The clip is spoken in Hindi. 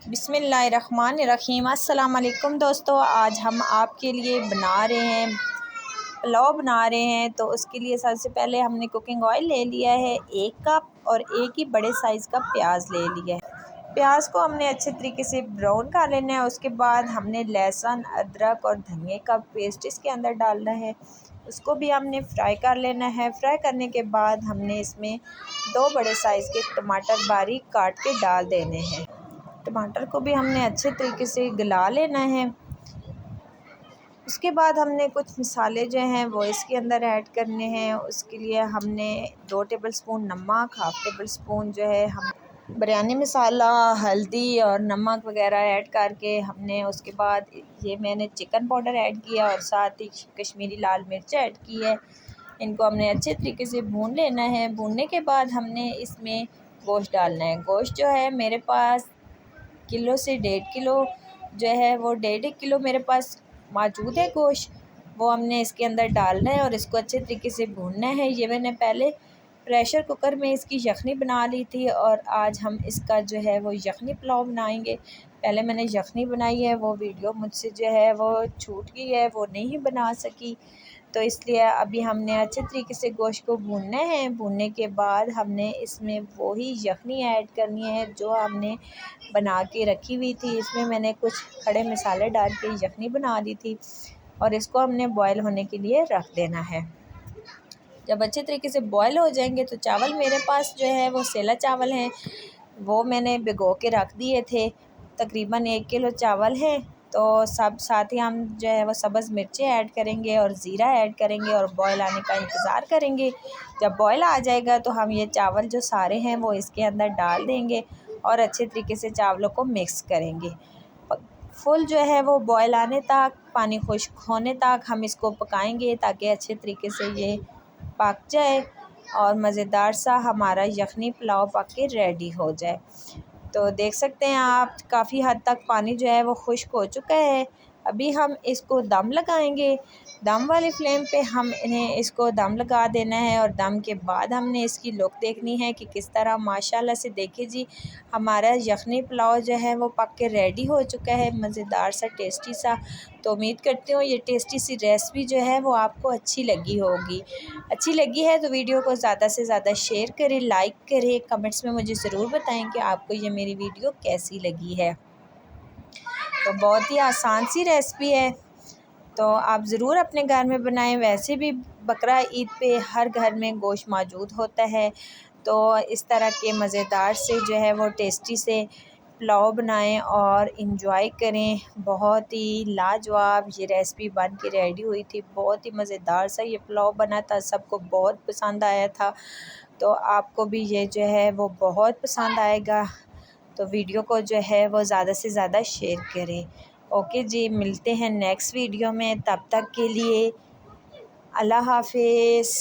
बिस्मिल्लाहिर्रहमानिर्रहीम। अस्सलाम वालेकुम दोस्तों, आज हम आपके लिए बना रहे हैं पुलाव बना रहे हैं। तो उसके लिए सबसे पहले हमने कुकिंग ऑयल ले लिया है 1 कप और एक ही बड़े साइज़ का प्याज ले लिया है। प्याज को हमने अच्छे तरीके से ब्राउन कर लेना है। उसके बाद हमने लहसुन, अदरक और धनिए का पेस्ट इसके अंदर डालना है, उसको भी हमने फ्राई कर लेना है। फ्राई करने के बाद हमने इसमें 2 बड़े साइज़ के टमाटर बारीक काट के डाल देने हैं। टमाटर को भी हमने अच्छे तरीके से गला लेना है। उसके बाद हमने कुछ मसाले जो हैं वो इसके अंदर ऐड करने हैं। उसके लिए हमने 2 टेबलस्पून नमक, हाफ़ टेबल स्पून जो है हम बिरयानी मसाला, हल्दी और नमक वगैरह ऐड करके हमने उसके बाद ये मैंने चिकन पाउडर ऐड किया और साथ ही कश्मीरी लाल मिर्च ऐड की है। इनको हमने अच्छे तरीके से भून लेना है। भूनने के बाद हमने इसमें गोश्त डालना है। गोश्त जो है मेरे पास किलो से 1.5 किलो जो है वो 1.5 किलो मेरे पास मौजूद है गोश्त, वो हमने इसके अंदर डालना है और इसको अच्छे तरीके से भूनना है। ये मैंने पहले प्रेशर कुकर में इसकी यखनी बना ली थी और आज हम इसका जो है वो यखनी पुलाव बनाएंगे। पहले मैंने यखनी बनाई है, वो वीडियो मुझसे जो है वो छूट गई है, वो नहीं बना सकी। तो इसलिए अभी हमने अच्छे तरीके से गोश्त को भूनना है। भूनने के बाद हमने इसमें वही यखनी ऐड करनी है जो हमने बना के रखी हुई थी। इसमें मैंने कुछ खड़े मसाले डाल के यखनी बना दी थी और इसको हमने बॉयल होने के लिए रख देना है। जब अच्छे तरीके से बॉयल हो जाएंगे तो चावल मेरे पास जो है वो सेला चावल हैं, वो मैंने भिगो के रख दिए थे। तकरीबन 1 किलो चावल हैं। तो सब साथ ही हम जो है वो सब्ज़ मिर्चें ऐड करेंगे और ज़ीरा ऐड करेंगे और बॉयल आने का इंतज़ार करेंगे। जब बॉयल आ जाएगा तो हम ये चावल जो सारे हैं वो इसके अंदर डाल देंगे और अच्छे तरीके से चावलों को मिक्स करेंगे। फुल जो है वो बॉयल आने तक, पानी खुश्क होने तक हम इसको पकाएंगे ताकि अच्छे तरीके से ये पक जाए और मज़ेदार सा हमारा यखनी पुलाव पक के रेडी हो जाए। तो देख सकते हैं आप काफ़ी हद तक पानी जो है वो खुश्क हो चुका है। अभी हम इसको दम लगाएंगे। दम वाली फ्लेम पे हम इन्हें इसको दम लगा देना है और दम के बाद हमने इसकी लुक देखनी है कि किस तरह माशाल्लाह से देखिए जी हमारा यखनी पुलाव जो है वो पक के रेडी हो चुका है, मज़ेदार सा टेस्टी सा। तो उम्मीद करती हूँ ये टेस्टी सी रेसिपी जो है वो आपको अच्छी लगी होगी। अच्छी लगी है तो वीडियो को ज़्यादा से ज़्यादा शेयर करें, लाइक करें, कमेंट्स में मुझे ज़रूर बताएं कि आपको ये मेरी वीडियो कैसी लगी है। तो बहुत ही आसान सी रेसिपी है, तो आप ज़रूर अपने घर में बनाएं। वैसे भी बकरा ईद पे हर घर में गोश्त मौजूद होता है, तो इस तरह के मज़ेदार से जो है वो टेस्टी से पुलाव बनाएं और इंजॉय करें। बहुत ही लाजवाब ये रेसिपी बन के रेडी हुई थी। बहुत ही मज़ेदार सा ये पुलाव बना था, सबको बहुत पसंद आया था। तो आपको भी ये जो है वो बहुत पसंद आएगा। तो वीडियो को जो है वो ज़्यादा से ज़्यादा शेयर करें। ओके जी, मिलते हैं नेक्स्ट वीडियो में, तब तक के लिए अल्लाह हाफ़िज़।